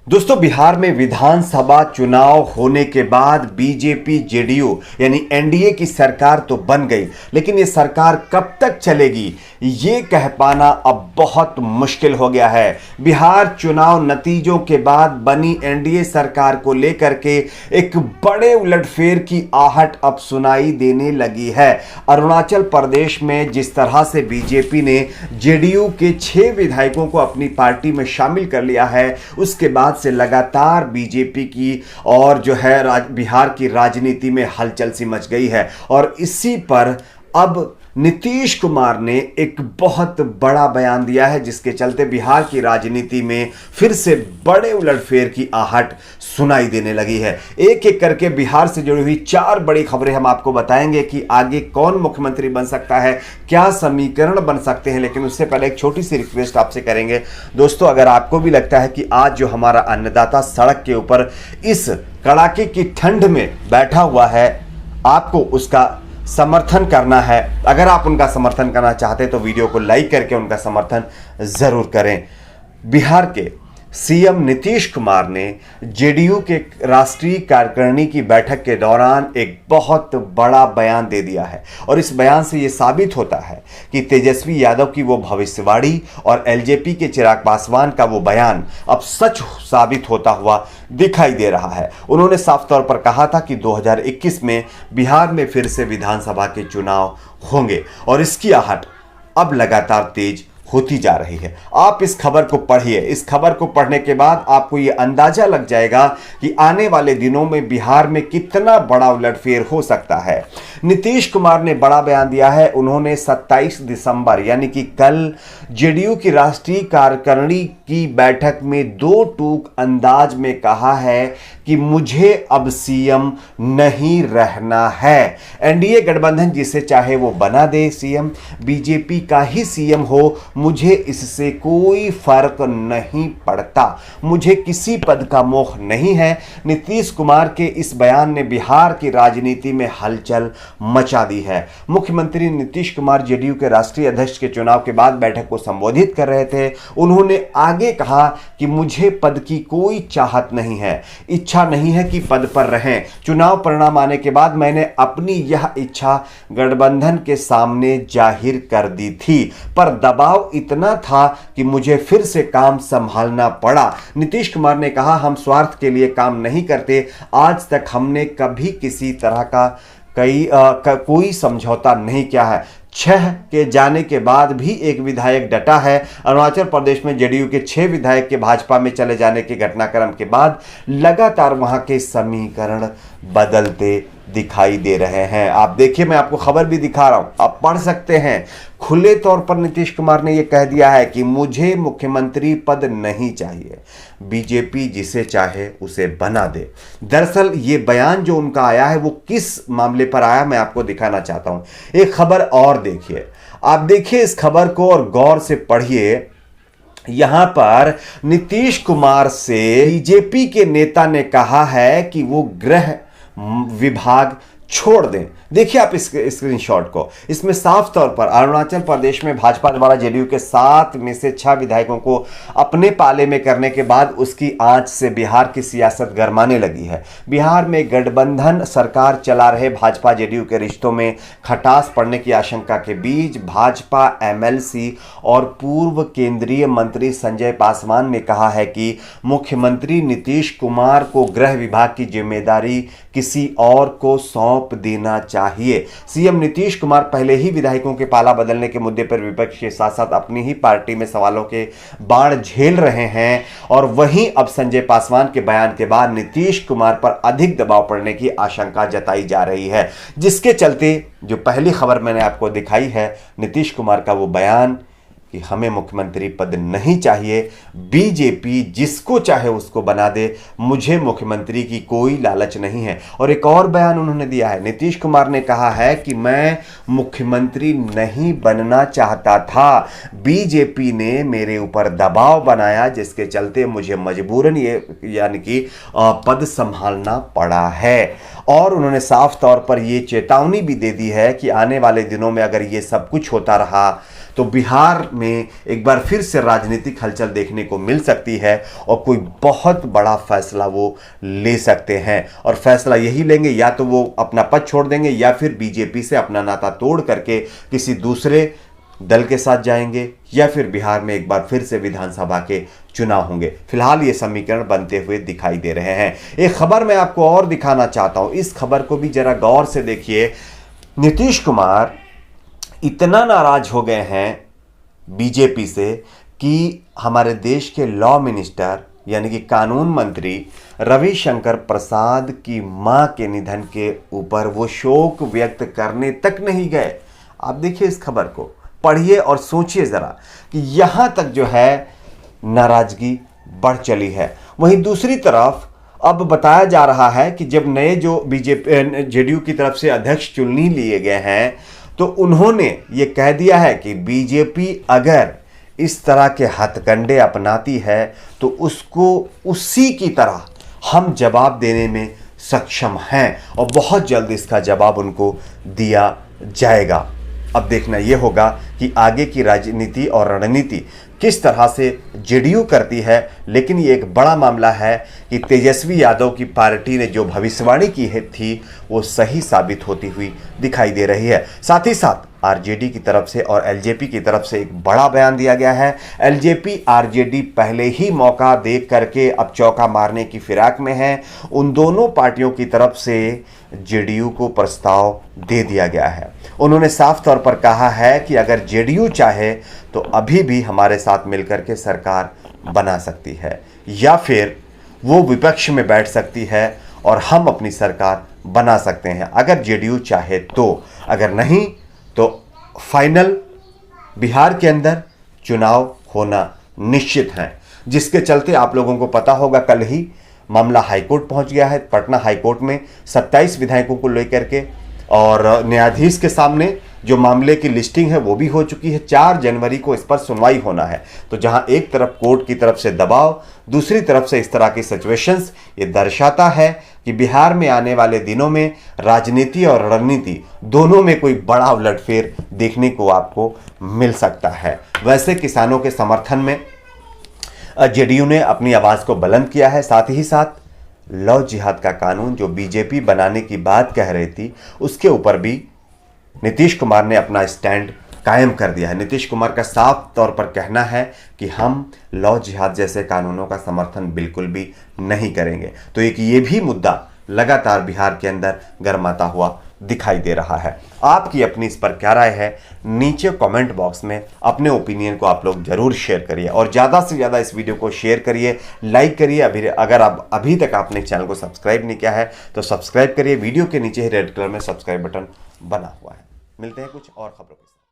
दोस्तों, बिहार में विधानसभा चुनाव होने के बाद बीजेपी जेडीयू यानी एनडीए की सरकार तो बन गई, लेकिन ये सरकार कब तक चलेगी ये कह पाना अब बहुत मुश्किल हो गया है। बिहार चुनाव नतीजों के बाद बनी एनडीए सरकार को लेकर के एक बड़े उलटफेर की आहट अब सुनाई देने लगी है। अरुणाचल प्रदेश में जिस तरह से बीजेपी ने जेडीयू के 6 विधायकों को अपनी पार्टी में शामिल कर लिया है, उसके बाद से लगातार बीजेपी की और जो है बिहार की राजनीति में हलचल सी मच गई है। और इसी पर अब नीतीश कुमार ने एक बहुत बड़ा बयान दिया है, जिसके चलते बिहार की राजनीति में फिर से बड़े उलटफेर की आहट सुनाई देने लगी है। एक एक करके बिहार से जुड़ी हुई 4 बड़ी खबरें हम आपको बताएंगे कि आगे कौन मुख्यमंत्री बन सकता है, क्या समीकरण बन सकते हैं। लेकिन उससे पहले एक छोटी सी रिक्वेस्ट आपसे करेंगे दोस्तों, अगर आपको भी लगता है कि आज जो हमारा अन्नदाता सड़क के ऊपर इस कड़ाके की ठंड में बैठा हुआ है, आपको उसका समर्थन करना है, अगर आप उनका समर्थन करना चाहते हैं तो वीडियो को लाइक करके उनका समर्थन जरूर करें। बिहार के सीएम नीतीश कुमार ने जेडीयू के राष्ट्रीय कार्यकारिणी की बैठक के दौरान एक बहुत बड़ा बयान दे दिया है और इस बयान से यह साबित होता है कि तेजस्वी यादव की वो भविष्यवाणी और एलजेपी के चिराग पासवान का वो बयान अब सच साबित होता हुआ दिखाई दे रहा है। उन्होंने साफ तौर पर कहा था कि 2021 में बिहार में फिर से विधानसभा के चुनाव होंगे और इसकी आहट अब लगातार तेज होती जा रही है। आप इस खबर को पढ़िए। इस खबर को पढ़ने के बाद आपको यह अंदाजा लग जाएगा कि आने वाले दिनों में बिहार में कितना बड़ा उलटफेर हो सकता है। नीतीश कुमार ने बड़ा बयान दिया है। उन्होंने 27 दिसंबर यानी कि कल जेडीयू की राष्ट्रीय कार्यकारिणी की बैठक में 2 टूक अंदाज में कहा है कि मुझे अब सीएम नहीं रहना है। एनडीए गठबंधन जिसे चाहे वो बना दे सीएम, बीजेपी का ही सीएम हो, मुझे इससे कोई फर्क नहीं पड़ता, मुझे किसी पद का मोह नहीं है। नीतीश कुमार के इस बयान ने बिहार की राजनीति में हलचल मचा दी है। मुख्यमंत्री नीतीश कुमार जेडीयू के राष्ट्रीय अध्यक्ष के चुनाव के बाद बैठक को संबोधित कर रहे थे। उन्होंने आगे कहा कि मुझे पद की कोई चाहत नहीं है, इच्छा नहीं है कि पद पर रहें। चुनाव परिणाम आने के बाद मैंने अपनी यह इच्छा गठबंधन के सामने जाहिर कर दी थी, पर दबाव इतना था कि मुझे फिर से काम संभालना पड़ा। नीतीश कुमार ने कहा, हम स्वार्थ के लिए काम नहीं करते। आज तक हमने कभी किसी तरह का कोई समझौता नहीं किया है। 6 के जाने के बाद भी एक विधायक डटा है। अरुणाचल प्रदेश में जेडीयू के 6 विधायक के भाजपा में चले जाने के घटनाक्रम के बाद लगातार वहां के समीकरण बदलते दिखाई दे रहे हैं। आप देखिए, मैं आपको खबर भी दिखा रहा हूं, आप पढ़ सकते हैं। खुले तौर पर नीतीश कुमार ने यह कह दिया है कि मुझे मुख्यमंत्री पद नहीं चाहिए, बीजेपी जिसे चाहे उसे बना दे। दरअसल ये बयान जो उनका आया है वो किस मामले पर आया, मैं आपको दिखाना चाहता हूं। एक खबर और देखिए, आप देखिए इस खबर को और गौर से पढ़िए। यहां पर नीतीश कुमार से बीजेपी के नेता ने कहा है कि वो गृह विभाग छोड़ दें। देखिए आप इस स्क्रीनशॉट को, इसमें साफ तौर पर अरुणाचल प्रदेश में भाजपा द्वारा जेडीयू के 7 में से 6 विधायकों को अपने पाले में करने के बाद उसकी आंच से बिहार की सियासत गरमाने लगी है। बिहार में गठबंधन सरकार चला रहे भाजपा जेडीयू के रिश्तों में खटास पड़ने की आशंका के बीच भाजपा एमएलसी और पूर्व केंद्रीय मंत्री संजय पासवान ने कहा है कि मुख्यमंत्री नीतीश कुमार को गृह विभाग की जिम्मेदारी किसी और को सौंप देना चाहिए। सीएम नीतीश कुमार पहले ही विधायकों के पाला बदलने के मुद्दे पर विपक्ष के साथ साथ अपनी ही पार्टी में सवालों के बाढ़ झेल रहे हैं और वहीं अब संजय पासवान के बयान के बाद नीतीश कुमार पर अधिक दबाव पड़ने की आशंका जताई जा रही है, जिसके चलते जो पहली खबर मैंने आपको दिखाई है नीतीश कुमार का वो बयान कि हमें मुख्यमंत्री पद नहीं चाहिए, बीजेपी जिसको चाहे उसको बना दे, मुझे मुख्यमंत्री की कोई लालच नहीं है। और एक और बयान उन्होंने दिया है, नीतीश कुमार ने कहा है कि मैं मुख्यमंत्री नहीं बनना चाहता था, बीजेपी ने मेरे ऊपर दबाव बनाया जिसके चलते मुझे मजबूरन ये यानी कि पद संभालना पड़ा है। और उन्होंने साफ तौर पर यह चेतावनी भी दे दी है कि आने वाले दिनों में अगर ये सब कुछ होता रहा तो बिहार में एक बार फिर से राजनीतिक हलचल देखने को मिल सकती है और कोई बहुत बड़ा फैसला वो ले सकते हैं। और फैसला यही लेंगे, या तो वो अपना पद छोड़ देंगे या फिर बीजेपी से अपना नाता तोड़ करके किसी दूसरे दल के साथ जाएंगे, या फिर बिहार में एक बार फिर से विधानसभा के चुनाव होंगे। फिलहाल ये समीकरण बनते हुए दिखाई दे रहे हैं। एक खबर मैं आपको और दिखाना चाहता हूं, इस खबर को भी जरा गौर से देखिए। नीतीश कुमार इतना नाराज हो गए हैं बीजेपी से कि हमारे देश के लॉ मिनिस्टर यानी कि कानून मंत्री रविशंकर प्रसाद की मां के निधन के ऊपर वो शोक व्यक्त करने तक नहीं गए। आप देखिए इस खबर को, पढ़िए और सोचिए जरा कि यहां तक जो है नाराजगी बढ़ चली है। वहीं दूसरी तरफ अब बताया जा रहा है कि जब नए जो बीजेपी जेडीयू की तरफ से अध्यक्ष चुन लिए गए हैं तो उन्होंने ये कह दिया है कि बीजेपी अगर इस तरह के हथकंडे अपनाती है तो उसको उसी की तरह हम जवाब देने में सक्षम हैं और बहुत जल्द इसका जवाब उनको दिया जाएगा। अब देखना यह होगा कि आगे की राजनीति और रणनीति किस तरह से जेडीयू करती है। लेकिन ये एक बड़ा मामला है कि तेजस्वी यादव की पार्टी ने जो भविष्यवाणी की थी वो सही साबित होती हुई दिखाई दे रही है। साथ ही साथ आरजेडी की तरफ से और एलजेपी की तरफ से एक बड़ा बयान दिया गया है। एलजेपी आरजेडी पहले ही मौका देख करके अब चौका मारने की फिराक में है। उन दोनों पार्टियों की तरफ से जेडीयू को प्रस्ताव दे दिया गया है। उन्होंने साफ तौर पर कहा है कि अगर जेडीयू चाहे तो अभी भी हमारे साथ मिलकर के सरकार बना सकती है, या फिर वो विपक्ष में बैठ सकती है और हम अपनी सरकार बना सकते हैं अगर जेडीयू चाहे तो। अगर नहीं तो फाइनल बिहार के अंदर चुनाव होना निश्चित है, जिसके चलते आप लोगों को पता होगा कल ही मामला हाईकोर्ट पहुंच गया है। पटना हाईकोर्ट में 27 विधायकों को लेकर के और न्यायाधीश के सामने जो मामले की लिस्टिंग है वो भी हो चुकी है। 4 जनवरी को इस पर सुनवाई होना है। तो जहां एक तरफ कोर्ट की तरफ से दबाव, दूसरी तरफ से इस तरह की सिचुएशंस, ये दर्शाता है कि बिहार में आने वाले दिनों में राजनीति और रणनीति दोनों में कोई बड़ा उलटफेर देखने को आपको मिल सकता है। वैसे किसानों के समर्थन में जेडीयू ने अपनी आवाज को बुलंद किया है। साथ ही साथ लव जिहाद का कानून जो बीजेपी बनाने की बात कह रही थी उसके ऊपर भी नीतीश कुमार ने अपना स्टैंड कायम कर दिया है। नीतीश कुमार का साफ तौर पर कहना है कि हम लव जिहाद जैसे कानूनों का समर्थन बिल्कुल भी नहीं करेंगे। तो एक ये भी मुद्दा लगातार बिहार के अंदर गरमाता हुआ दिखाई दे रहा है। आपकी अपनी इस पर क्या राय है, नीचे कमेंट बॉक्स में अपने ओपिनियन को आप लोग जरूर शेयर करिए और ज़्यादा से ज़्यादा इस वीडियो को शेयर करिए, लाइक करिए। अगर आप अभी तक आपने चैनल को सब्सक्राइब नहीं किया है तो सब्सक्राइब करिए। वीडियो के नीचे ही रेड कलर में सब्सक्राइब बटन बना हुआ है। मिलते हैं कुछ और खबरों के साथ।